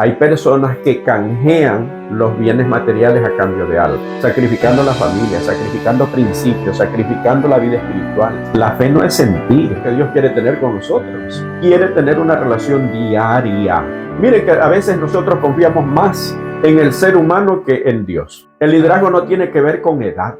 Hay personas que canjean los bienes materiales a cambio de algo, sacrificando la familia, sacrificando principios, sacrificando la vida espiritual. La fe no es sentir que Dios quiere tener con nosotros, quiere tener una relación diaria. Mire que a veces nosotros confiamos más en el ser humano que en Dios. El liderazgo no tiene que ver con edad.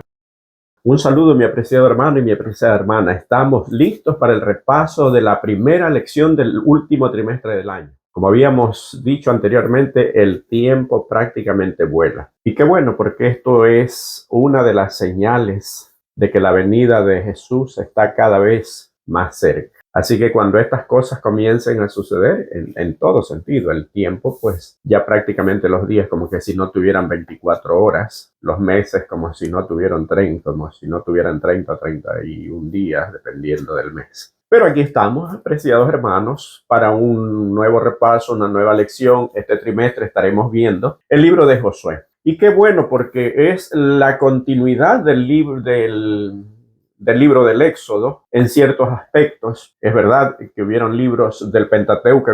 Un saludo, mi apreciado hermano y mi apreciada hermana. Estamos listos para el repaso de la primera lección del último trimestre del año. Como habíamos dicho anteriormente, el tiempo prácticamente vuela. Y qué bueno, porque esto es una de las señales de que la venida de Jesús está cada vez más cerca. Así que cuando estas cosas comiencen a suceder, en todo sentido, el tiempo, pues ya prácticamente los días como que si no tuvieran 24 horas, los meses como si no tuvieran 30, como si no tuvieran 30 o 31 días, dependiendo del mes. Pero aquí estamos, apreciados hermanos, para un nuevo repaso, una nueva lección. Este trimestre estaremos viendo el libro de Josué. Y qué bueno, porque es la continuidad del libro del Éxodo en ciertos aspectos. Es verdad que hubieron libros del Pentateuco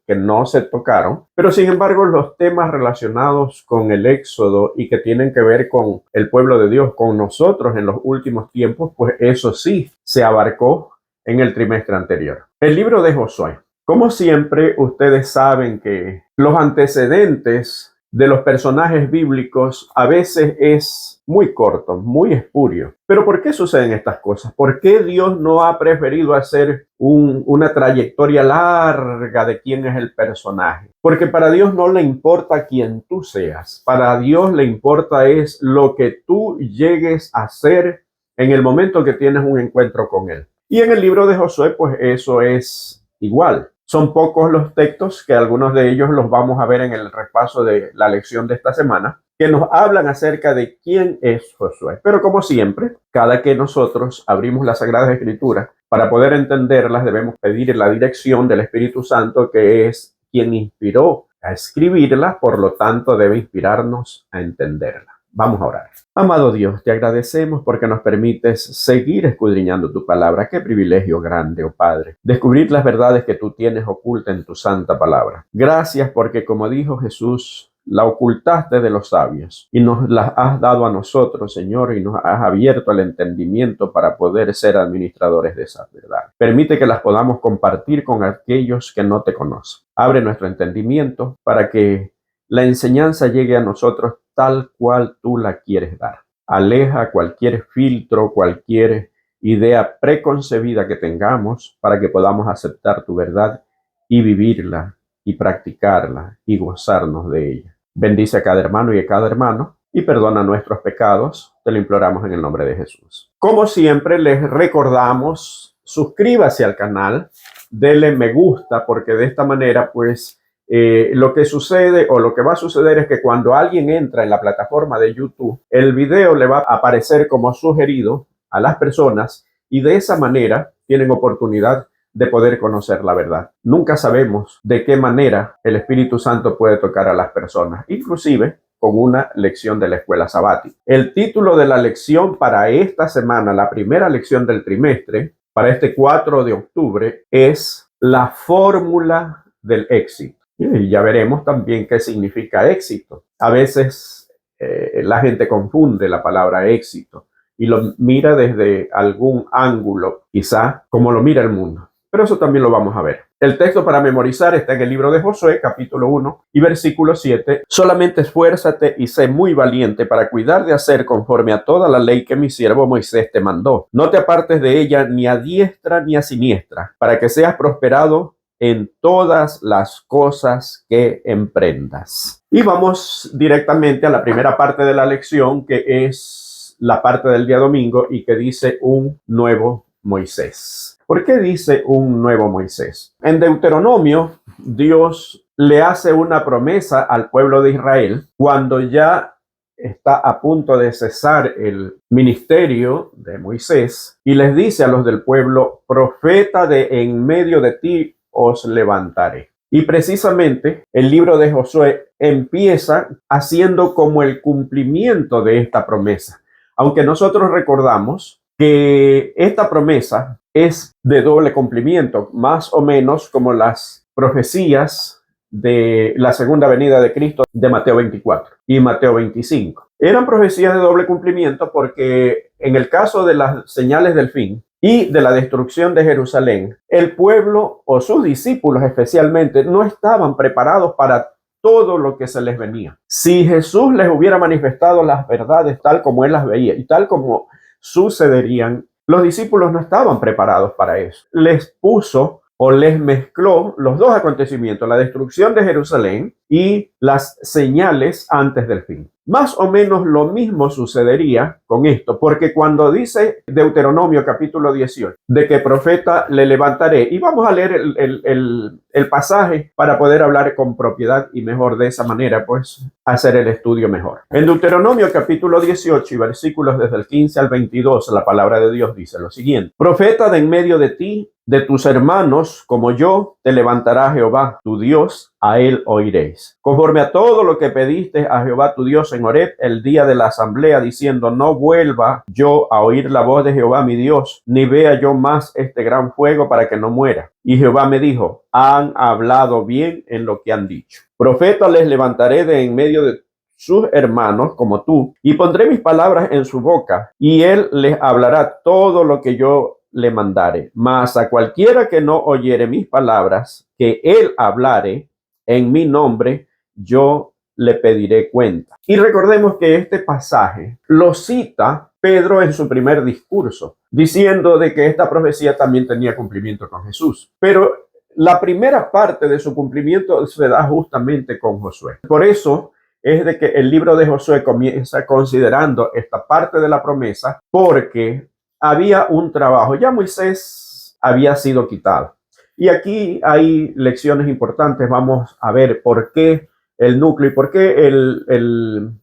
que no se tocaron, pero sin embargo los temas relacionados con el Éxodo y que tienen que ver con el pueblo de Dios, con nosotros en los últimos tiempos, pues eso sí se abarcó en el trimestre anterior. El libro de Josué. Como siempre, ustedes saben que los antecedentes de los personajes bíblicos a veces es muy corto, muy espurio. Pero ¿por qué suceden estas cosas? ¿Por qué Dios no ha preferido hacer una trayectoria larga de quién es el personaje? Porque para Dios no le importa quién tú seas. Para Dios le importa es lo que tú llegues a ser en el momento que tienes un encuentro con Él. Y en el libro de Josué, pues eso es igual. Son pocos los textos, que algunos de ellos los vamos a ver en el repaso de la lección de esta semana, que nos hablan acerca de quién es Josué. Pero como siempre, cada que nosotros abrimos las Sagradas Escrituras, para poder entenderlas debemos pedir la dirección del Espíritu Santo, que es quien inspiró a escribirlas, por lo tanto debe inspirarnos a entenderla. Vamos a orar. Amado Dios, te agradecemos porque nos permites seguir escudriñando tu palabra. Qué privilegio grande, oh Padre, descubrir las verdades que tú tienes ocultas en tu santa palabra. Gracias porque, como dijo Jesús, la ocultaste de los sabios y nos las has dado a nosotros, Señor, y nos has abierto el entendimiento para poder ser administradores de esas verdades. Permite que las podamos compartir con aquellos que no te conocen. Abre nuestro entendimiento para que la enseñanza llegue a nosotros tal cual tú la quieres dar. Aleja cualquier filtro, cualquier idea preconcebida que tengamos para que podamos aceptar tu verdad y vivirla y practicarla y gozarnos de ella. Bendice a cada hermano y a cada hermano y perdona nuestros pecados. Te lo imploramos en el nombre de Jesús. Como siempre, les recordamos, suscríbase al canal, denle me gusta, porque de esta manera, pues, lo que sucede o lo que va a suceder es que cuando alguien entra en la plataforma de YouTube, el video le va a aparecer como sugerido a las personas y de esa manera tienen oportunidad de poder conocer la verdad. Nunca sabemos de qué manera el Espíritu Santo puede tocar a las personas, inclusive con una lección de la escuela sabática. El título de la lección para esta semana, la primera lección del trimestre, para este 4 de octubre, es la fórmula del éxito. Y ya veremos también qué significa éxito. A veces la gente confunde la palabra éxito y lo mira desde algún ángulo, quizá como lo mira el mundo. Pero eso también lo vamos a ver. El texto para memorizar está en el libro de Josué, capítulo 1 y versículo 7. Solamente esfuérzate y sé muy valiente para cuidar de hacer conforme a toda la ley que mi siervo Moisés te mandó. No te apartes de ella ni a diestra ni a siniestra, para que seas prosperado en todas las cosas que emprendas. Y vamos directamente a la primera parte de la lección, que es la parte del día domingo y que dice un nuevo Moisés. ¿Por qué dice un nuevo Moisés? En Deuteronomio, Dios le hace una promesa al pueblo de Israel cuando ya está a punto de cesar el ministerio de Moisés y les dice a los del pueblo: profeta de en medio de ti os levantaré. Y precisamente el libro de Josué empieza haciendo como el cumplimiento de esta promesa. Aunque nosotros recordamos que esta promesa es de doble cumplimiento, más o menos como las profecías de la segunda venida de Cristo de Mateo 24 y Mateo 25. Eran profecías de doble cumplimiento porque en el caso de las señales del fin y de la destrucción de Jerusalén, el pueblo o sus discípulos especialmente no estaban preparados para todo lo que se les venía. Si Jesús les hubiera manifestado las verdades tal como él las veía y tal como sucederían, los discípulos no estaban preparados para eso. Les puso o les mezcló los dos acontecimientos, la destrucción de Jerusalén y las señales antes del fin. Más o menos lo mismo sucedería con esto, porque cuando dice Deuteronomio capítulo 18, de que profeta le levantaré, y vamos a leer el pasaje para poder hablar con propiedad y mejor de esa manera, pues hacer el estudio mejor. En Deuteronomio capítulo 18 y versículos desde el 15 al 22, la palabra de Dios dice lo siguiente: profeta de en medio de ti, de tus hermanos, como yo, te levantará Jehová, tu Dios, a él oiréis. Conforme a todo lo que pediste a Jehová tu Dios en Horeb, el día de la asamblea, diciendo, no vuelva yo a oír la voz de Jehová mi Dios, ni vea yo más este gran fuego para que no muera. Y Jehová me dijo, han hablado bien en lo que han dicho. Profeta les levantaré de en medio de sus hermanos como tú, y pondré mis palabras en su boca, y él les hablará todo lo que yo le mandare. Mas a cualquiera que no oyere mis palabras, que él hablare en mi nombre, yo le pediré cuenta. Y recordemos que este pasaje lo cita Pedro en su primer discurso, diciendo de que esta profecía también tenía cumplimiento con Jesús. Pero la primera parte de su cumplimiento se da justamente con Josué. Por eso es de que el libro de Josué comienza considerando esta parte de la promesa, porque había un trabajo. Ya Moisés había sido quitado. Y aquí hay lecciones importantes. Vamos a ver por qué el núcleo y por qué el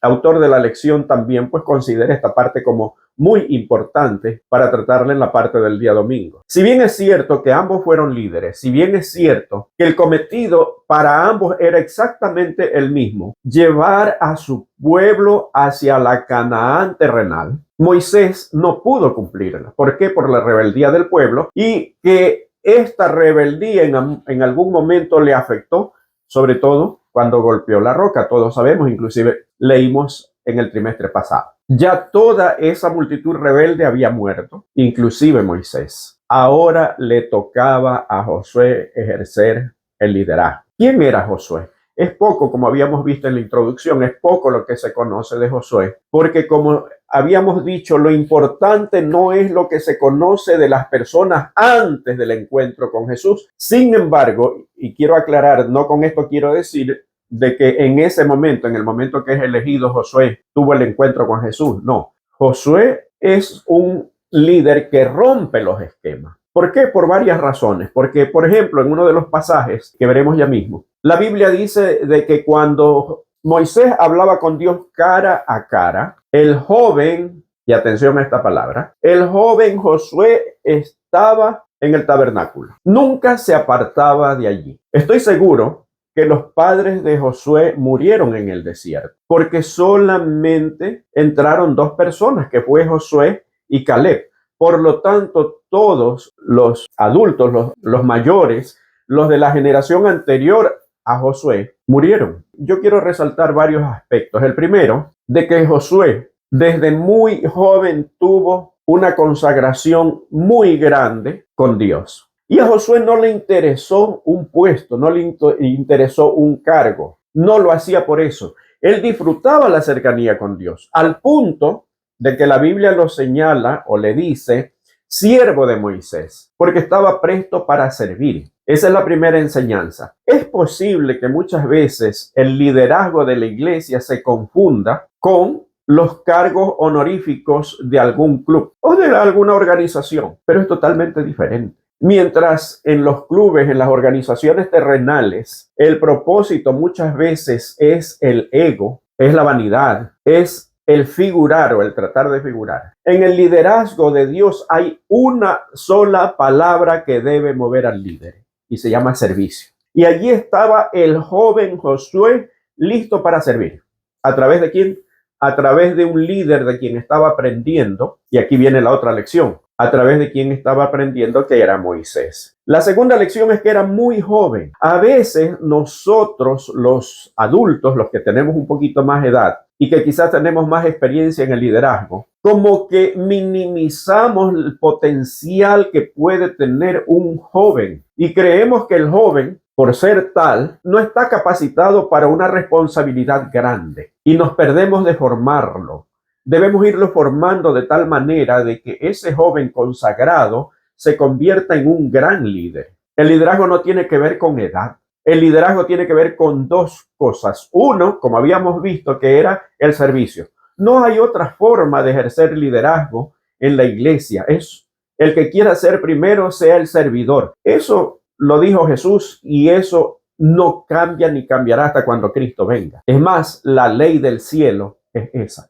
autor de la lección también pues considera esta parte como muy importante para tratarla en la parte del día domingo. Si bien es cierto que ambos fueron líderes, si bien es cierto que el cometido para ambos era exactamente el mismo, llevar a su pueblo hacia la Canaán terrenal, Moisés no pudo cumplirla. ¿Por qué? Por la rebeldía del pueblo, y que esta rebeldía en algún momento le afectó, sobre todo cuando golpeó la roca. Todos sabemos, inclusive leímos en el trimestre pasado. Ya toda esa multitud rebelde había muerto, inclusive Moisés. Ahora le tocaba a Josué ejercer el liderazgo. ¿Quién era Josué? Es poco, como habíamos visto en la introducción, es poco lo que se conoce de Josué, porque como habíamos dicho, lo importante no es lo que se conoce de las personas antes del encuentro con Jesús. Sin embargo, y quiero aclarar, no con esto quiero decir de que en ese momento, en el momento que es elegido, Josué tuvo el encuentro con Jesús. No, Josué es un líder que rompe los esquemas. ¿Por qué? Por varias razones. Porque, por ejemplo, en uno de los pasajes que veremos ya mismo, la Biblia dice de que cuando Moisés hablaba con Dios cara a cara, el joven, y atención a esta palabra, el joven Josué estaba en el tabernáculo. Nunca se apartaba de allí. Estoy seguro que los padres de Josué murieron en el desierto, porque solamente entraron dos personas, que fue Josué y Caleb. Por lo tanto, todos los adultos, los mayores, los de la generación anterior a Josué, murieron. Yo quiero resaltar varios aspectos. El primero, de que Josué desde muy joven tuvo una consagración muy grande con Dios. Y a Josué no le interesó un puesto, no le interesó un cargo. No lo hacía por eso. Él disfrutaba la cercanía con Dios, al punto de que la Biblia lo señala o le dice siervo de Moisés, porque estaba presto para servir. Esa es la primera enseñanza. Es posible que muchas veces el liderazgo de la iglesia se confunda con los cargos honoríficos de algún club o de alguna organización, pero es totalmente diferente. Mientras en los clubes, en las organizaciones terrenales, el propósito muchas veces es el ego, es la vanidad, es el figurar o el tratar de figurar. En el liderazgo de Dios hay una sola palabra que debe mover al líder y se llama servicio. Y allí estaba el joven Josué listo para servir. ¿A través de quién? A través de un líder de quien estaba aprendiendo. Y aquí viene la otra lección. a través de quien estaba aprendiendo, que era Moisés. La segunda lección es que era muy joven. A veces nosotros, los adultos, los que tenemos un poquito más edad y que quizás tenemos más experiencia en el liderazgo, como que minimizamos el potencial que puede tener un joven y creemos que el joven, por ser tal, no está capacitado para una responsabilidad grande y nos perdemos de formarlo. Debemos irlo formando de tal manera de que ese joven consagrado se convierta en un gran líder. El liderazgo no tiene que ver con edad. El liderazgo tiene que ver con dos cosas. Uno, como habíamos visto, que era el servicio. No hay otra forma de ejercer liderazgo en la iglesia. Es el que quiera ser primero, sea el servidor. Eso lo dijo Jesús y eso no cambia ni cambiará hasta cuando Cristo venga. Es más, la ley del cielo es esa.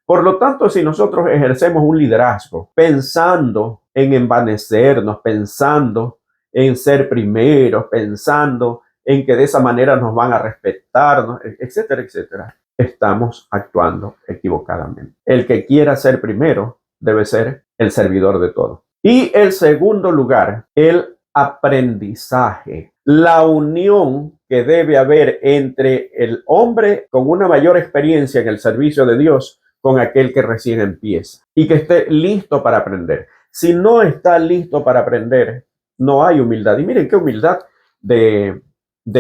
Por lo tanto, si nosotros ejercemos un liderazgo pensando en envanecernos, pensando en ser primeros, pensando en que de esa manera nos van a respetar, etcétera, etcétera, estamos actuando equivocadamente. El que quiera ser primero debe ser el servidor de todo. Y el segundo lugar, el aprendizaje, la unión que debe haber entre el hombre con una mayor experiencia en el servicio de Dios con aquel que recién empieza y que esté listo para aprender. Si no está listo para aprender, no hay humildad. Y miren qué humildad de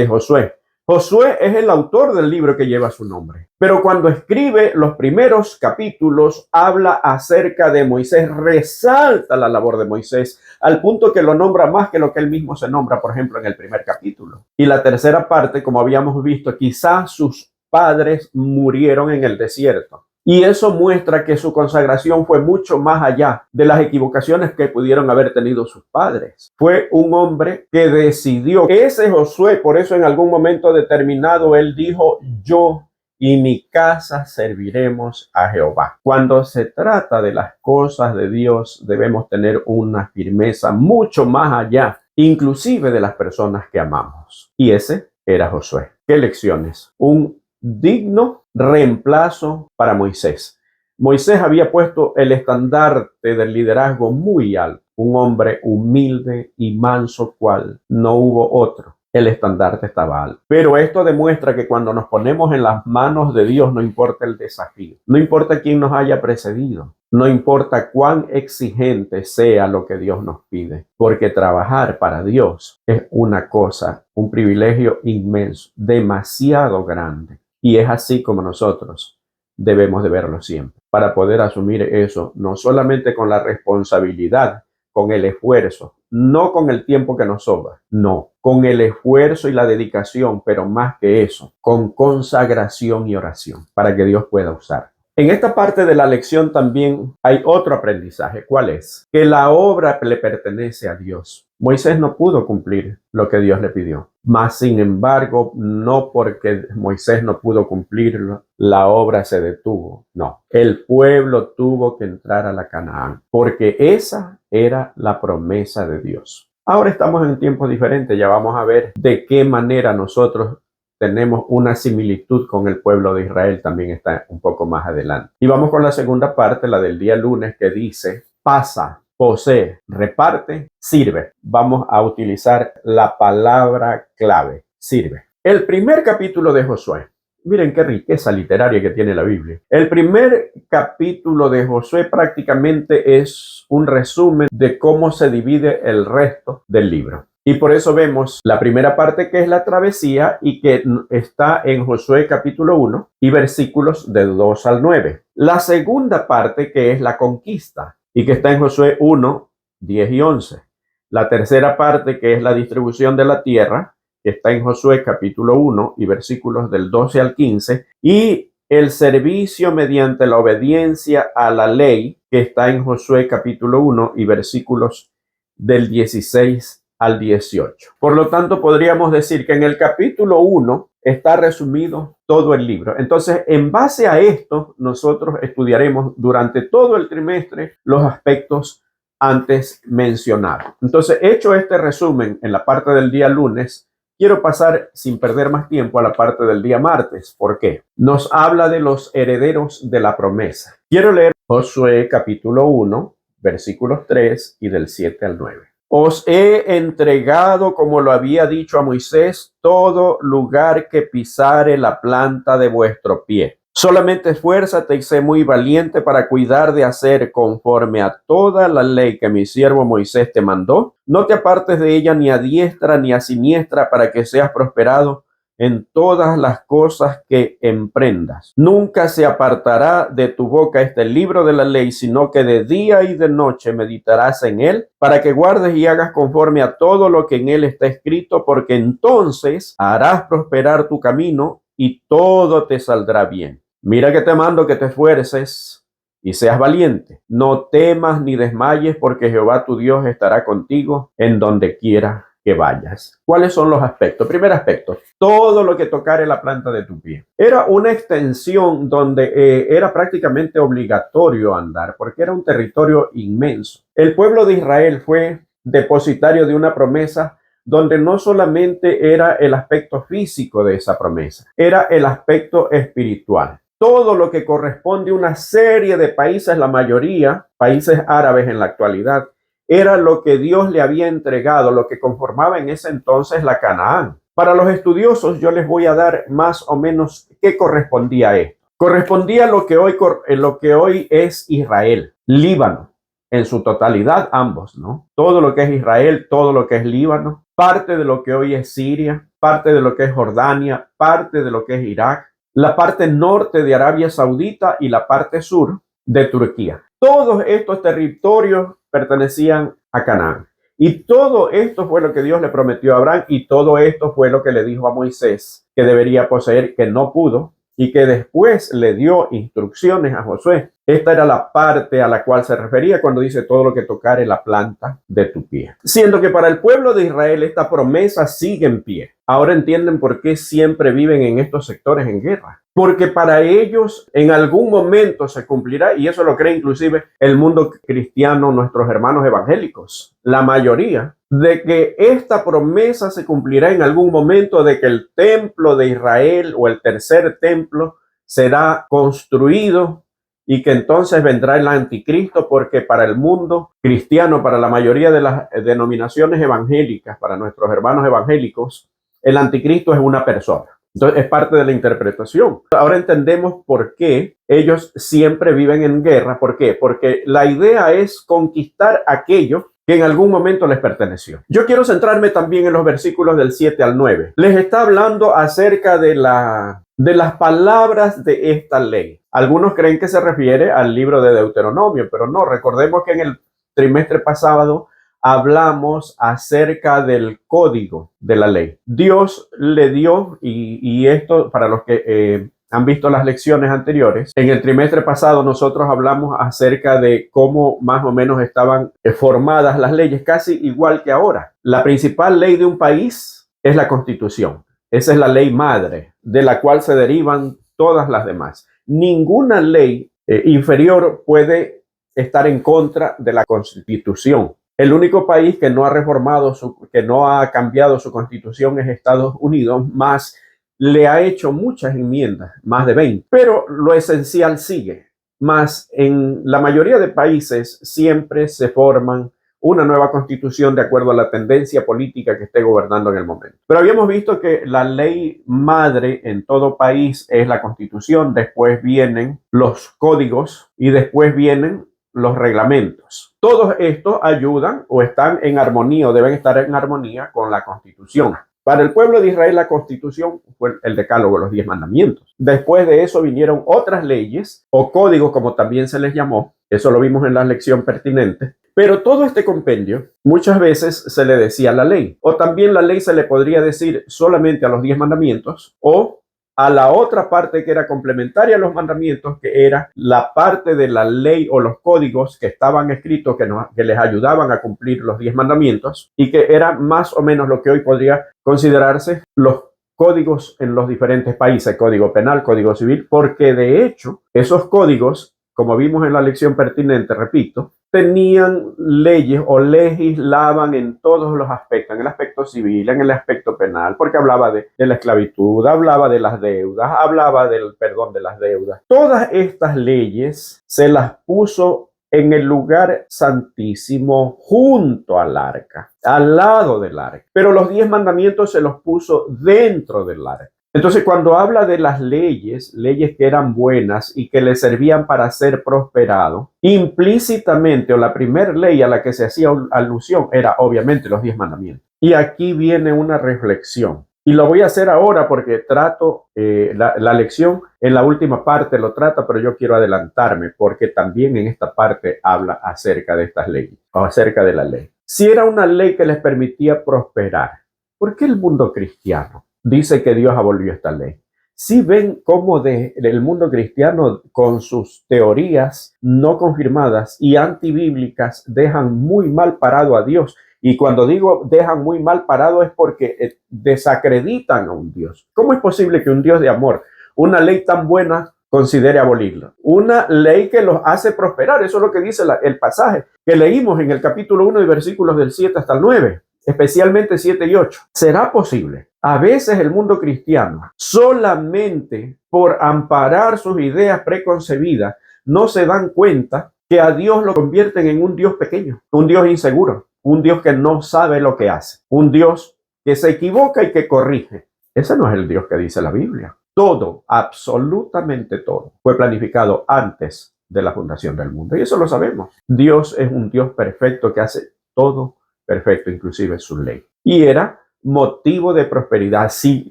Josué. Josué es el autor del libro que lleva su nombre. Pero cuando escribe los primeros capítulos, habla acerca de Moisés, resalta la labor de Moisés, al punto que lo nombra más que lo que él mismo se nombra, por ejemplo, en el primer capítulo. Y la tercera parte, como habíamos visto, quizás sus padres murieron en el desierto. Y eso muestra que su consagración fue mucho más allá de las equivocaciones que pudieron haber tenido sus padres. Fue un hombre que decidió. Ese Josué, por eso en algún momento determinado, él dijo: yo y mi casa serviremos a Jehová. Cuando se trata de las cosas de Dios, debemos tener una firmeza mucho más allá, inclusive de las personas que amamos. Y ese era Josué. ¿Qué lecciones? Un digno reemplazo para Moisés. Moisés había puesto el estandarte del liderazgo muy alto, un hombre humilde y manso cual no hubo otro. El estandarte estaba alto. Pero esto demuestra que cuando nos ponemos en las manos de Dios, no importa el desafío, no importa quién nos haya precedido, no importa cuán exigente sea lo que Dios nos pide, porque trabajar para Dios es una cosa, un privilegio inmenso, demasiado grande. Y es así como nosotros debemos de verlo siempre, para poder asumir eso, no solamente con la responsabilidad, con el esfuerzo, no con el tiempo que nos sobra, no, con el esfuerzo y la dedicación, pero más que eso, con consagración y oración, para que Dios pueda usar. En esta parte de la lección también hay otro aprendizaje. ¿Cuál es? Que la obra le pertenece a Dios. Moisés no pudo cumplir lo que Dios le pidió. Mas, sin embargo, no porque Moisés no pudo cumplirlo, la obra se detuvo. No, el pueblo tuvo que entrar a la Canaán, porque esa era la promesa de Dios. Ahora estamos en tiempos diferentes. Ya vamos a ver de qué manera nosotros tenemos una similitud con el pueblo de Israel, también está un poco más adelante. Y vamos con la segunda parte, la del día lunes, que dice: pasa, posee, reparte, sirve. Vamos a utilizar la palabra clave, sirve. El primer capítulo de Josué. Miren qué riqueza literaria que tiene la Biblia. El primer capítulo de Josué prácticamente es un resumen de cómo se divide el resto del libro. Y por eso vemos la primera parte, que es la travesía, y que está en Josué capítulo 1 y versículos de 2 al 9. La segunda parte, que es la conquista, y que está en Josué 1, 10 y 11. La tercera parte, que es la distribución de la tierra, que está en Josué capítulo 1 y versículos del 12 al 15. Y el servicio mediante la obediencia a la ley, que está en Josué capítulo 1 y versículos del 16 al 18. Por lo tanto, podríamos decir que en el capítulo 1 está resumido todo el libro. Entonces, en base a esto, nosotros estudiaremos durante todo el trimestre los aspectos antes mencionados. Entonces, hecho este resumen en la parte del día lunes, quiero pasar sin perder más tiempo a la parte del día martes. ¿Por qué? Nos habla de los herederos de la promesa. Quiero leer Josué capítulo 1, versículos 3 y del 7 al 9. Os he entregado, como lo había dicho a Moisés, todo lugar que pisare la planta de vuestro pie. Solamente esfuérzate y sé muy valiente para cuidar de hacer conforme a toda la ley que mi siervo Moisés te mandó. No te apartes de ella ni a diestra ni a siniestra para que seas prosperado en todas las cosas que emprendas. Nunca se apartará de tu boca este libro de la ley, sino que de día y de noche meditarás en él, para que guardes y hagas conforme a todo lo que en él está escrito, porque entonces harás prosperar tu camino y todo te saldrá bien. Mira que te mando que te esfuerces y seas valiente. No temas ni desmayes, porque Jehová tu Dios estará contigo en donde quiera que vayas. ¿Cuáles son los aspectos? Primer aspecto, todo lo que tocare la planta de tu pie. Era una extensión donde era prácticamente obligatorio andar, porque era un territorio inmenso. El pueblo de Israel fue depositario de una promesa donde no solamente era el aspecto físico de esa promesa, era el aspecto espiritual. Todo lo que corresponde a una serie de países, la mayoría, países árabes en la actualidad, era lo que Dios le había entregado, lo que conformaba en ese entonces la Canaán. Para los estudiosos yo les voy a dar más o menos qué correspondía a esto. Correspondía a lo que hoy es Israel, Líbano, en su totalidad ambos, ¿no? Todo lo que es Israel, todo lo que es Líbano, parte de lo que hoy es Siria, parte de lo que es Jordania, parte de lo que es Irak, la parte norte de Arabia Saudita y la parte sur de Turquía. Todos estos territorios pertenecían a Canaán. Y todo esto fue lo que Dios le prometió a Abraham y todo esto fue lo que le dijo a Moisés que debería poseer, que no pudo, y que después le dio instrucciones a Josué. Esta era la parte a la cual se refería cuando dice todo lo que tocare la planta de tu pie. Siendo que para el pueblo de Israel esta promesa sigue en pie. Ahora entienden por qué siempre viven en estos sectores en guerra. Porque para ellos en algún momento se cumplirá, y eso lo cree inclusive el mundo cristiano, nuestros hermanos evangélicos, la mayoría, de que esta promesa se cumplirá en algún momento, de que el templo de Israel o el tercer templo será construido y que entonces vendrá el anticristo, porque para el mundo cristiano, para la mayoría de las denominaciones evangélicas, para nuestros hermanos evangélicos, el anticristo es una persona. Entonces es parte de la interpretación. Ahora entendemos por qué ellos siempre viven en guerra. ¿Por qué? Porque la idea es conquistar aquello que en algún momento les perteneció. Yo quiero centrarme también en los versículos del 7 al 9. Les está hablando acerca de las palabras de esta ley. Algunos creen que se refiere al libro de Deuteronomio, pero no. Recordemos que en el trimestre pasado hablamos acerca del código de la ley. Dios le dio, y esto para los que han visto las lecciones anteriores, en el trimestre pasado nosotros hablamos acerca de cómo más o menos estaban formadas las leyes, casi igual que ahora. La principal ley de un país es la Constitución. Esa es la ley madre, de la cual se derivan todas las demás. Ninguna ley inferior puede estar en contra de la Constitución. El único país que no ha reformado, que no ha cambiado su constitución es Estados Unidos, más le ha hecho muchas enmiendas, más de 20. Pero lo esencial sigue. Más en la mayoría de países siempre se forman una nueva constitución de acuerdo a la tendencia política que esté gobernando en el momento. Pero habíamos visto que la ley madre en todo país es la constitución, después vienen los códigos y después vienen los reglamentos. Todos estos ayudan o están en armonía o deben estar en armonía con la Constitución. Para el pueblo de Israel la Constitución fue el Decálogo, los 10 mandamientos. Después de eso vinieron otras leyes o códigos, como también se les llamó. Eso lo vimos en la lección pertinente. Pero todo este compendio muchas veces se le decía la ley, o también la ley se le podría decir solamente a los 10 mandamientos o a la otra parte que era complementaria a los mandamientos, que era la parte de la ley o los códigos que estaban escritos que les ayudaban a cumplir los 10 mandamientos y que era más o menos lo que hoy podría considerarse los códigos en los diferentes países, código penal, código civil, porque de hecho esos códigos, como vimos en la lección pertinente, repito, tenían leyes o legislaban en todos los aspectos, en el aspecto civil, en el aspecto penal, porque hablaba de la esclavitud, hablaba de las deudas, hablaba del perdón de las deudas. Todas estas leyes se las puso en el lugar santísimo junto al arca, al lado del arca. Pero los 10 mandamientos se los puso dentro del arca. Entonces, cuando habla de las leyes que eran buenas y que le servían para ser prosperado, implícitamente, o la primera ley a la que se hacía alusión era obviamente los 10 mandamientos. Y aquí viene una reflexión. Y lo voy a hacer ahora porque trato la lección en la última parte lo trata, pero yo quiero adelantarme porque también en esta parte habla acerca de estas leyes, o acerca de la ley. Si era una ley que les permitía prosperar, ¿por qué el mundo cristiano dice que Dios abolió esta ley? Si ven cómo el mundo cristiano con sus teorías no confirmadas y antibíblicas dejan muy mal parado a Dios. Y cuando digo dejan muy mal parado es porque desacreditan a un Dios. ¿Cómo es posible que un Dios de amor, una ley tan buena, considere abolirla? Una ley que los hace prosperar. Eso es lo que dice el pasaje que leímos en el capítulo 1 y versículos del 7 hasta el 9. Especialmente 7 y 8. ¿Será posible? A veces el mundo cristiano, solamente por amparar sus ideas preconcebidas, no se dan cuenta que a Dios lo convierten en un Dios pequeño, un Dios inseguro, un Dios que no sabe lo que hace, un Dios que se equivoca y que corrige. Ese no es el Dios que dice la Biblia. Todo, absolutamente todo, fue planificado antes de la fundación del mundo. Y eso lo sabemos. Dios es un Dios perfecto que hace todo perfecto, inclusive su ley. Y era motivo de prosperidad. Si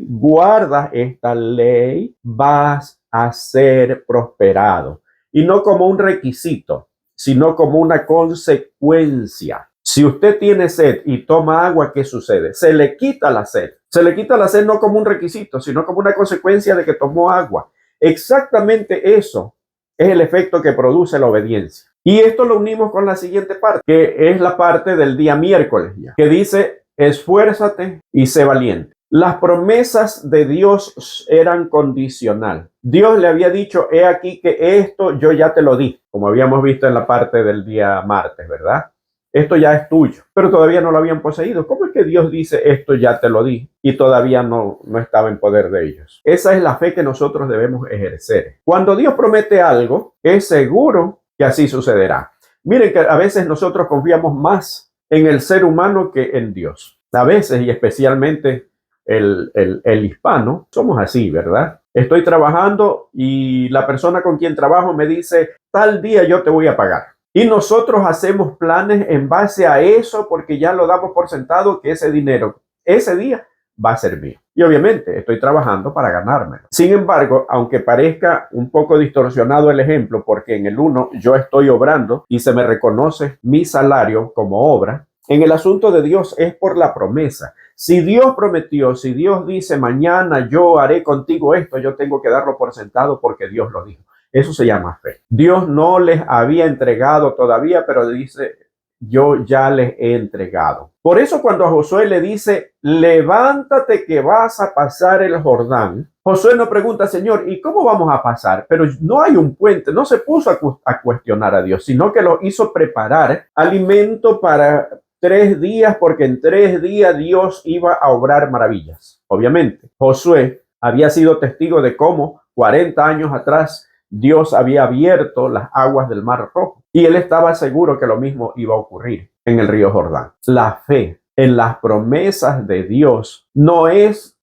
guardas esta ley, vas a ser prosperado. Y no como un requisito, sino como una consecuencia. Si usted tiene sed y toma agua, ¿qué sucede? Se le quita la sed. Se le quita la sed no como un requisito, sino como una consecuencia de que tomó agua. Exactamente eso es el efecto que produce la obediencia. Y esto lo unimos con la siguiente parte, que es la parte del día miércoles, ya, que dice, esfuérzate y sé valiente. Las promesas de Dios eran condicional. Dios le había dicho, he aquí que esto yo ya te lo di, como habíamos visto en la parte del día martes, ¿verdad? Esto ya es tuyo, pero todavía no lo habían poseído. ¿Cómo es que Dios dice, esto ya te lo di, y todavía no estaba en poder de ellos? Esa es la fe que nosotros debemos ejercer. Cuando Dios promete algo, es seguro que así sucederá. Miren que a veces nosotros confiamos más en el ser humano que en Dios. A veces, y especialmente el hispano, somos así, ¿verdad? Estoy trabajando y la persona con quien trabajo me dice, tal día yo te voy a pagar. Y nosotros hacemos planes en base a eso porque ya lo damos por sentado que ese dinero, ese día, va a ser mío. Y obviamente estoy trabajando para ganármelo. Sin embargo, aunque parezca un poco distorsionado el ejemplo, porque en el uno yo estoy obrando y se me reconoce mi salario como obra, en el asunto de Dios es por la promesa. Si Dios prometió, si Dios dice mañana yo haré contigo esto, yo tengo que darlo por sentado porque Dios lo dijo. Eso se llama fe. Dios no les había entregado todavía, pero dice, yo ya les he entregado. Por eso cuando a Josué le dice, levántate que vas a pasar el Jordán, Josué no pregunta, Señor, ¿y cómo vamos a pasar? Pero no hay un puente, no se puso a cuestionar a Dios, sino que lo hizo preparar alimento para 3 días, porque en 3 días Dios iba a obrar maravillas. Obviamente, Josué había sido testigo de cómo 40 años atrás Dios había abierto las aguas del Mar Rojo y él estaba seguro que lo mismo iba a ocurrir en el río Jordán. La fe en las promesas de Dios no es,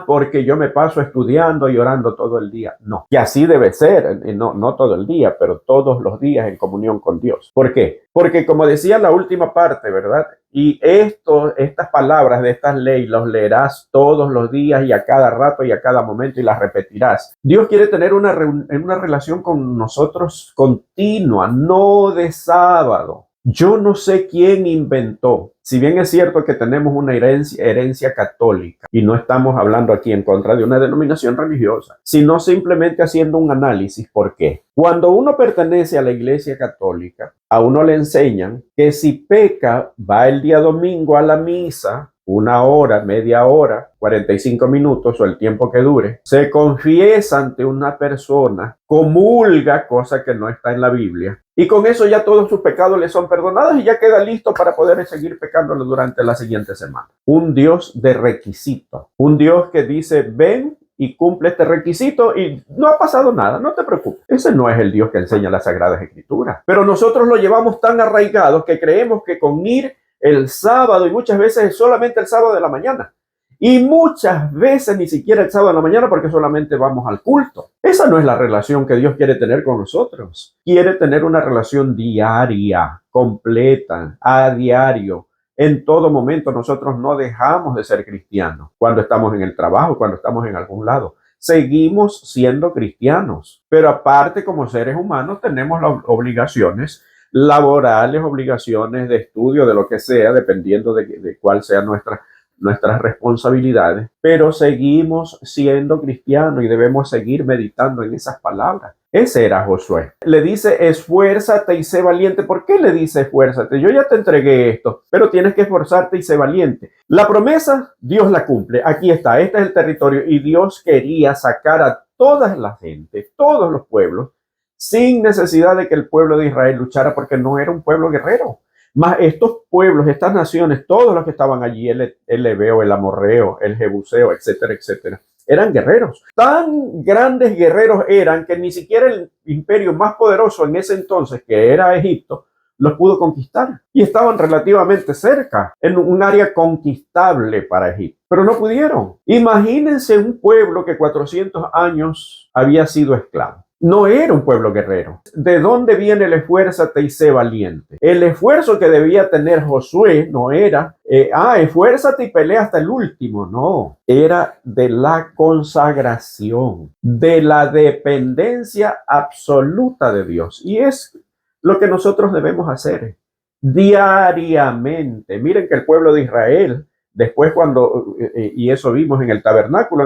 porque yo me paso estudiando y orando todo el día. No, y así debe ser, no todo el día, pero todos los días en comunión con Dios. ¿Por qué? Porque como decía la última parte, ¿verdad? Y estas palabras de estas leyes los leerás todos los días y a cada rato y a cada momento y las repetirás. Dios quiere tener una relación con nosotros continua, no de sábado. Yo no sé quién inventó, si bien es cierto que tenemos una herencia católica y no estamos hablando aquí en contra de una denominación religiosa, sino simplemente haciendo un análisis. ¿Por qué? Cuando uno pertenece a la Iglesia Católica, a uno le enseñan que si peca, va el día domingo a la misa, 1 hora, media hora, 45 minutos o el tiempo que dure, se confiesa ante una persona, comulga, cosa que no está en la Biblia, y con eso ya todos sus pecados le son perdonados y ya queda listo para poder seguir pecándolo durante la siguiente semana. Un Dios de requisito, un Dios que dice, ven y cumple este requisito y no ha pasado nada, no te preocupes. Ese no es el Dios que enseña las Sagradas Escrituras. Pero nosotros lo llevamos tan arraigados que creemos que con ir el sábado, y muchas veces es solamente el sábado de la mañana, y muchas veces ni siquiera el sábado de la mañana porque solamente vamos al culto. Esa no es la relación que Dios quiere tener con nosotros. Quiere tener una relación diaria, completa, a diario. En todo momento nosotros no dejamos de ser cristianos. Cuando estamos en el trabajo, cuando estamos en algún lado, seguimos siendo cristianos. Pero aparte, como seres humanos, tenemos las obligaciones laborales, obligaciones de estudio, de lo que sea, dependiendo de cuál sea nuestras responsabilidades, pero seguimos siendo cristianos y debemos seguir meditando en esas palabras. Ese era Josué. Le dice, esfuérzate y sé valiente. ¿Por qué le dice esfuérzate? Yo ya te entregué esto, pero tienes que esforzarte y sé valiente. La promesa, Dios la cumple. Aquí está, este es el territorio y Dios quería sacar a toda la gente, todos los pueblos, sin necesidad de que el pueblo de Israel luchara porque no era un pueblo guerrero. Más estos pueblos, estas naciones, todos los que estaban allí, el Ebeo, el Amorreo, el Jebuseo, etcétera, etcétera, eran guerreros. Tan grandes guerreros eran que ni siquiera el imperio más poderoso en ese entonces, que era Egipto, los pudo conquistar. Y estaban relativamente cerca, en un área conquistable para Egipto. Pero no pudieron. Imagínense un pueblo que 400 años había sido esclavo. No era un pueblo guerrero. ¿De dónde viene el esfuérzate y sé valiente? El esfuerzo que debía tener Josué no era, esfuérzate y pelea hasta el último. No, era de la consagración, de la dependencia absoluta de Dios. Y es lo que nosotros debemos hacer diariamente. Miren que el pueblo de Israel, después y eso vimos en el tabernáculo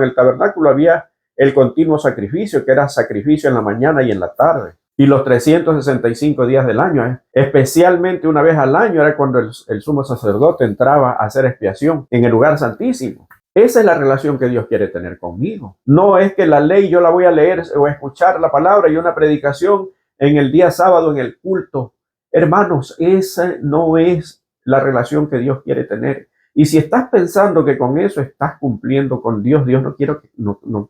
había el continuo sacrificio, que era sacrificio en la mañana y en la tarde. Y los 365 días del año, especialmente una vez al año, era cuando el sumo sacerdote entraba a hacer expiación en el lugar santísimo. Esa es la relación que Dios quiere tener conmigo. No es que la ley yo la voy a leer o escuchar la palabra y una predicación en el día sábado en el culto. Hermanos, esa no es la relación que Dios quiere tener. Y si estás pensando que con eso estás cumpliendo con Dios, Dios no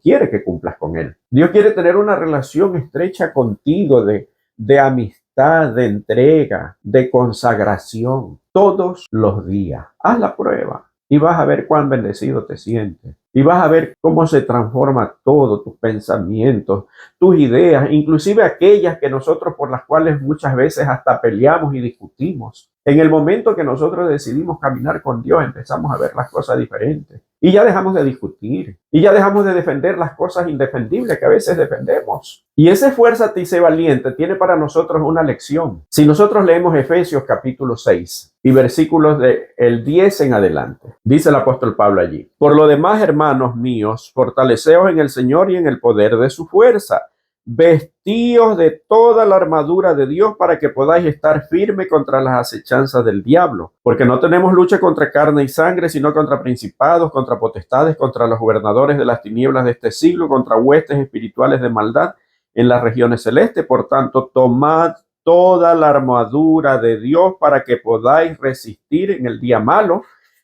quiere que cumplas con Él. Dios quiere tener una relación estrecha contigo de amistad, de entrega, de consagración, todos los días. Haz la prueba y vas a ver cuán bendecido te sientes. Y vas a ver cómo se transforma todo, tus pensamientos, tus ideas, inclusive aquellas que nosotros por las cuales muchas veces hasta peleamos y discutimos. En el momento que nosotros decidimos caminar con Dios, empezamos a ver las cosas diferentes. Y ya dejamos de discutir. Y ya dejamos de defender las cosas indefendibles que a veces defendemos. Y ese esfuérzate y sé valiente tiene para nosotros una lección. Si nosotros leemos Efesios capítulo 6 y versículos del 10 en adelante, dice el apóstol Pablo allí: por lo demás, hermanos míos, fortaleceos en el Señor y en el poder de su fuerza. Vestíos de toda la armadura de Dios para que podáis estar firme contra las acechanzas del diablo, porque no tenemos lucha contra carne y sangre, sino contra principados, contra potestades, contra los gobernadores de las tinieblas de este siglo, contra huestes espirituales de maldad en las regiones celestes. Por tanto, tomad toda la armadura de Dios para que podáis resistir en el día malo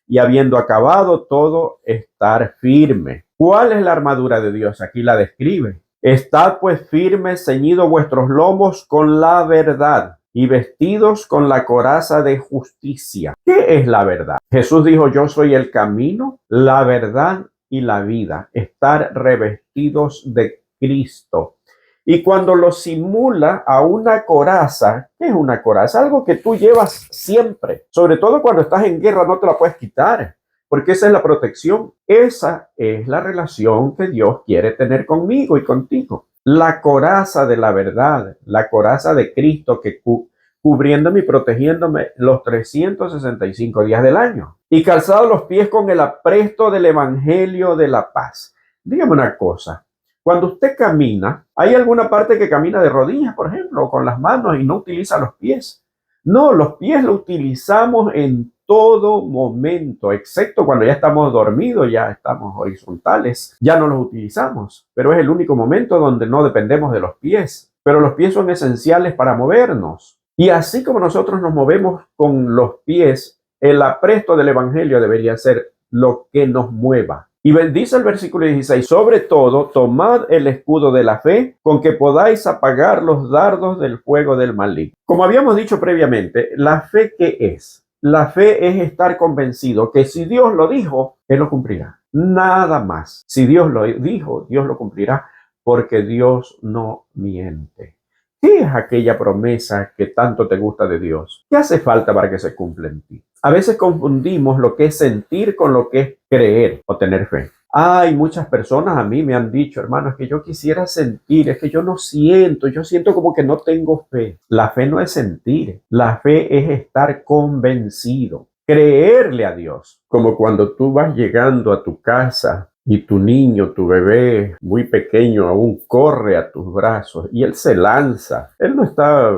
y habiendo acabado todo, estar firme. ¿Cuál es la armadura de Dios? Aquí la describe. Estad pues firmes, ceñidos vuestros lomos con la verdad y vestidos con la coraza de justicia. ¿Qué es la verdad? Jesús dijo: yo soy el camino, la verdad y la vida. Estar revestidos de Cristo. Y cuando lo simula a una coraza, ¿qué es una coraza? Algo que tú llevas siempre. Sobre todo cuando estás en guerra, no te la puedes quitar, porque esa es la protección. Esa es la relación que Dios quiere tener conmigo y contigo. La coraza de la verdad, la coraza de Cristo que cubriéndome y protegiéndome los 365 días del año. Y calzado los pies con el apresto del evangelio de la paz. Dígame una cosa. Cuando usted camina, ¿hay alguna parte que camina de rodillas, por ejemplo, o con las manos y no utiliza los pies? No, los pies los utilizamos en todo momento, excepto cuando ya estamos dormidos, ya estamos horizontales, ya no los utilizamos. Pero es el único momento donde no dependemos de los pies. Pero los pies son esenciales para movernos. Y así como nosotros nos movemos con los pies, el apresto del evangelio debería ser lo que nos mueva. Dice el versículo 16, sobre todo, tomad el escudo de la fe con que podáis apagar los dardos del fuego del maligno. Como habíamos dicho previamente, ¿la fe qué es? La fe es estar convencido que si Dios lo dijo, Él lo cumplirá. Nada más. Si Dios lo dijo, Dios lo cumplirá, porque Dios no miente. ¿Qué es aquella promesa que tanto te gusta de Dios? ¿Qué hace falta para que se cumpla en ti? A veces confundimos lo que es sentir con lo que es creer o tener fe. Hay muchas personas a mí me han dicho, hermano, es que yo quisiera sentir, es que yo no siento, yo siento como que no tengo fe. La fe no es sentir, la fe es estar convencido, creerle a Dios. Como cuando tú vas llegando a tu casa y tu niño, tu bebé, muy pequeño aún, corre a tus brazos y él se lanza. Él no está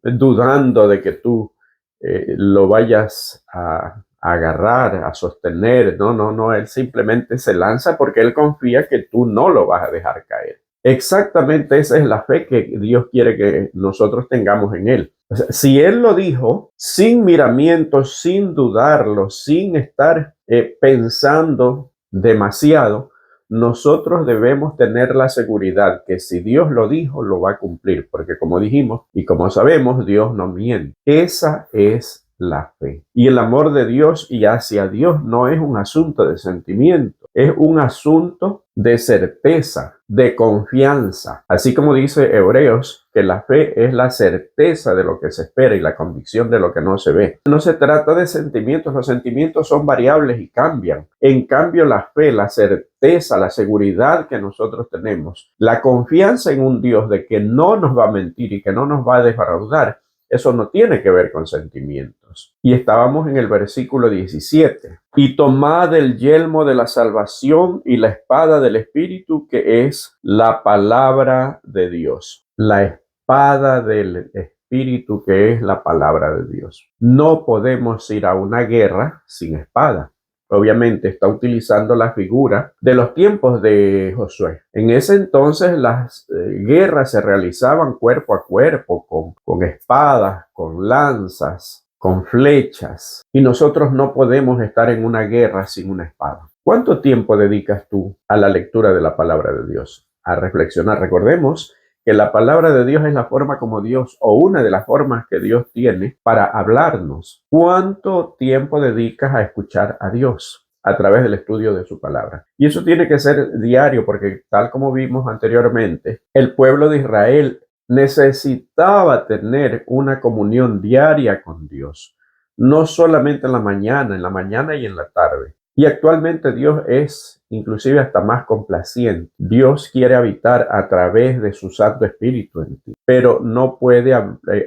dudando de que tú lo vayas a agarrar, a sostener. No, él simplemente se lanza porque él confía que tú no lo vas a dejar caer. Exactamente esa es la fe que Dios quiere que nosotros tengamos en Él. O sea, si Él lo dijo, sin miramientos, sin dudarlo, sin estar pensando demasiado, nosotros debemos tener la seguridad que si Dios lo dijo, lo va a cumplir, porque como dijimos y como sabemos, Dios no miente. Esa es la fe. Y el amor de Dios y hacia Dios no es un asunto de sentimiento, es un asunto de certeza, de confianza. Así como dice Hebreos, que la fe es la certeza de lo que se espera y la convicción de lo que no se ve. No se trata de sentimientos, los sentimientos son variables y cambian. En cambio, la fe, la certeza, la seguridad que nosotros tenemos, la confianza en un Dios de que no nos va a mentir y que no nos va a defraudar, eso no tiene que ver con sentimientos. Y estábamos en el versículo 17. Y tomad el yelmo de la salvación y la espada del Espíritu, que es la palabra de Dios. La espada del Espíritu, que es la palabra de Dios. No podemos ir a una guerra sin espada. Obviamente está utilizando la figura de los tiempos de Josué. En ese entonces las guerras se realizaban cuerpo a cuerpo, con espadas, con lanzas, con flechas. Y nosotros no podemos estar en una guerra sin una espada. ¿Cuánto tiempo dedicas tú a la lectura de la palabra de Dios? A reflexionar. Recordemos que la palabra de Dios es la forma como Dios, o una de las formas que Dios tiene para hablarnos. ¿Cuánto tiempo dedicas a escuchar a Dios a través del estudio de su palabra? Y eso tiene que ser diario, porque tal como vimos anteriormente, el pueblo de Israel necesitaba tener una comunión diaria con Dios, no solamente en la mañana y en la tarde. Y actualmente Dios es inclusive hasta más complaciente. Dios quiere habitar a través de su Santo Espíritu en ti, pero no puede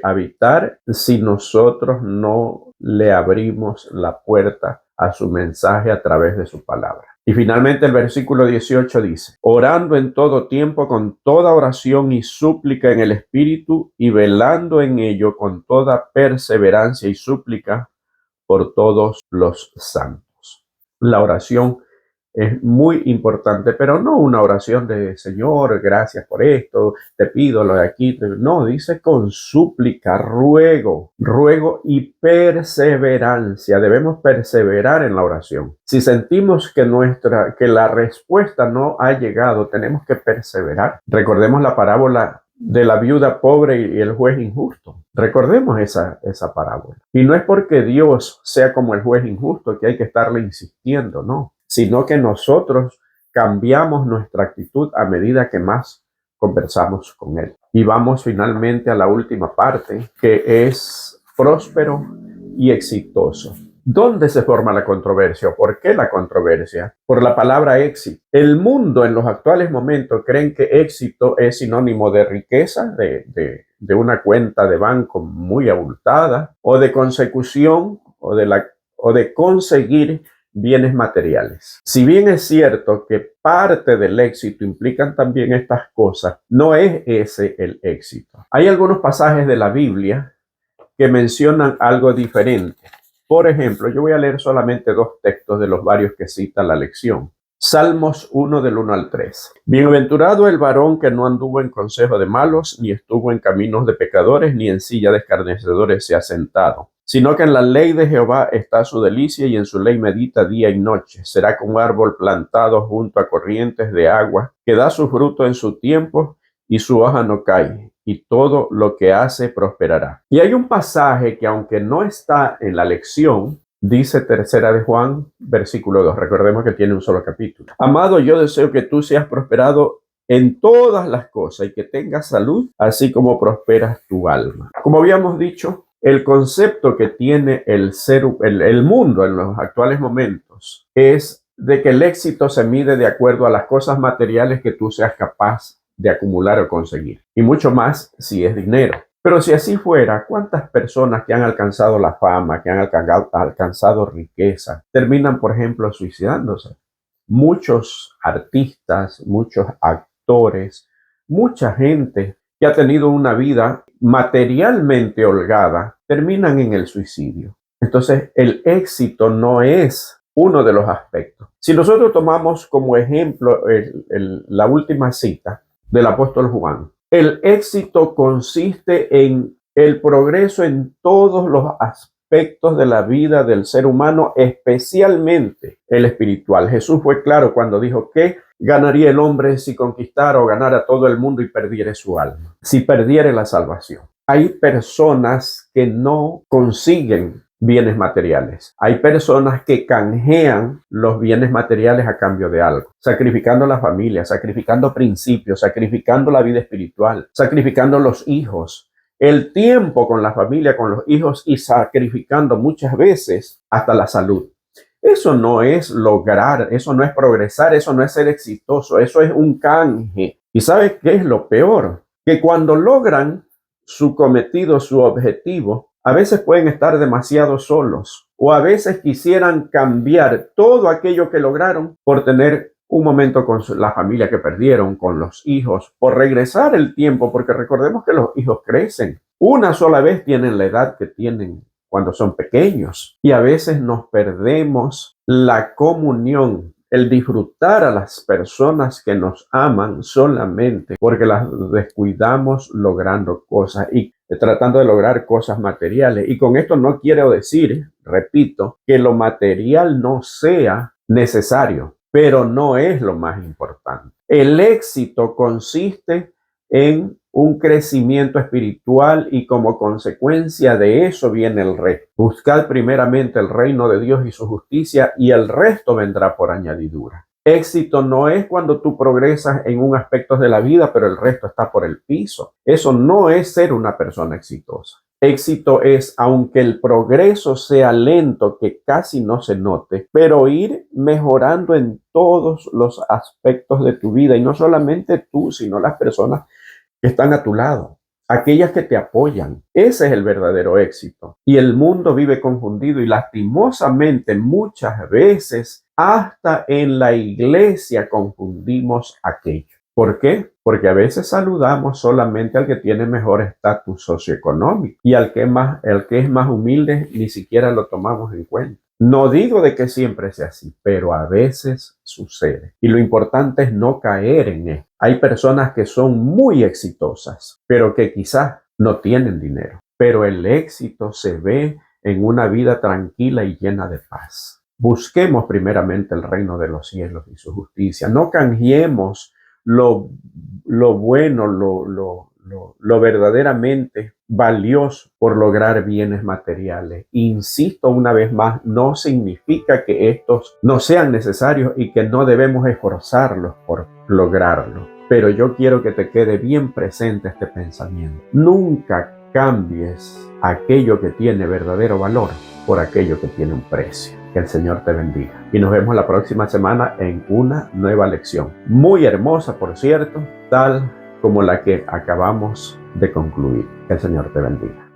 habitar si nosotros no le abrimos la puerta a su mensaje a través de su palabra. Y finalmente el versículo 18 dice, orando en todo tiempo con toda oración y súplica en el Espíritu y velando en ello con toda perseverancia y súplica por todos los santos. La oración es muy importante, pero no una oración de Señor, gracias por esto, te pido lo de aquí. No, dice con súplica, ruego y perseverancia. Debemos perseverar en la oración. Si sentimos que la respuesta no ha llegado, tenemos que perseverar. Recordemos la parábola de la viuda pobre y el juez injusto. Recordemos esa parábola. Y no es porque Dios sea como el juez injusto que hay que estarle insistiendo, no, sino que nosotros cambiamos nuestra actitud a medida que más conversamos con Él. Y vamos finalmente a la última parte, que es próspero y exitoso. ¿Dónde se forma la controversia o por qué la controversia? Por la palabra éxito. El mundo en los actuales momentos creen que éxito es sinónimo de riqueza, de una cuenta de banco muy abultada, o de consecución o de conseguir bienes materiales. Si bien es cierto que parte del éxito implican también estas cosas, no es ese el éxito. Hay algunos pasajes de la Biblia que mencionan algo diferente. Por ejemplo, yo voy a leer solamente 2 textos de los varios que cita la lección. Salmos 1 del 1 al 3. Bienaventurado el varón que no anduvo en consejo de malos, ni estuvo en caminos de pecadores, ni en silla de escarnecedores se ha sentado, sino que en la ley de Jehová está su delicia, y en su ley medita día y noche. Será como árbol plantado junto a corrientes de agua, que da su fruto en su tiempo, y su hoja no cae, y todo lo que hace prosperará. Y hay un pasaje que, aunque no está en la lección, dice Tercera de Juan, versículo 2. Recordemos que tiene un solo capítulo. Amado, yo deseo que tú seas prosperado en todas las cosas y que tengas salud, así como prosperas tu alma. Como habíamos dicho, el concepto que tiene el mundo en los actuales momentos es de que el éxito se mide de acuerdo a las cosas materiales que tú seas capaz de acumular o conseguir. Y mucho más si es dinero. Pero si así fuera, ¿cuántas personas que han alcanzado la fama, que han alcanzado riqueza, terminan, por ejemplo, suicidándose? Muchos artistas, muchos actores, mucha gente que ha tenido una vida materialmente holgada, terminan en el suicidio. Entonces, el éxito no es uno de los aspectos. Si nosotros tomamos como ejemplo la última cita del apóstol Juan, el éxito consiste en el progreso en todos los aspectos de la vida del ser humano, especialmente el espiritual. Jesús fue claro cuando dijo que ganaría el hombre si conquistara o ganara todo el mundo y perdiere su alma, si perdiere la salvación. Hay personas que no consiguen bienes materiales. Hay personas que canjean los bienes materiales a cambio de algo, sacrificando la familia, sacrificando principios, sacrificando la vida espiritual, sacrificando los hijos, el tiempo con la familia, con los hijos, y sacrificando muchas veces hasta la salud. Eso no es lograr, eso no es progresar, eso no es ser exitoso, eso es un canje. ¿Y sabes qué es lo peor? Que cuando logran su cometido, su objetivo, a veces pueden estar demasiado solos, o a veces quisieran cambiar todo aquello que lograron por tener un momento con la familia que perdieron, con los hijos, por regresar el tiempo, porque recordemos que los hijos crecen. Una sola vez tienen la edad que tienen cuando son pequeños, y a veces nos perdemos la comunión, el disfrutar a las personas que nos aman solamente porque las descuidamos logrando cosas y tratando de lograr cosas materiales. Y con esto no quiero decir, repito, que lo material no sea necesario, pero no es lo más importante. El éxito consiste en un crecimiento espiritual, y como consecuencia de eso viene el resto. Buscad primeramente el reino de Dios y su justicia, y el resto vendrá por añadidura. Éxito no es cuando tú progresas en un aspecto de la vida, pero el resto está por el piso. Eso no es ser una persona exitosa. Éxito es, aunque el progreso sea lento, que casi no se note, pero ir mejorando en todos los aspectos de tu vida, y no solamente tú, sino las personas que están a tu lado, aquellas que te apoyan. Ese es el verdadero éxito. Y el mundo vive confundido, y lastimosamente muchas veces hasta en la iglesia confundimos aquello. ¿Por qué? Porque a veces saludamos solamente al que tiene mejor estatus socioeconómico, y el que es más humilde ni siquiera lo tomamos en cuenta. No digo de que siempre sea así, pero a veces sucede. Y lo importante es no caer en esto. Hay personas que son muy exitosas, pero que quizás no tienen dinero. Pero el éxito se ve en una vida tranquila y llena de paz. Busquemos primeramente el reino de los cielos y su justicia. No canjeemos lo bueno, lo verdaderamente valioso por lograr bienes materiales. Insisto una vez más, no significa que estos no sean necesarios y que no debemos esforzarlos por lograrlo. Pero yo quiero que te quede bien presente este pensamiento. Nunca cambies aquello que tiene verdadero valor por aquello que tiene un precio. Que el Señor te bendiga. Y nos vemos la próxima semana en una nueva lección. Muy hermosa, por cierto, tal como la que acabamos de concluir. Que el Señor te bendiga.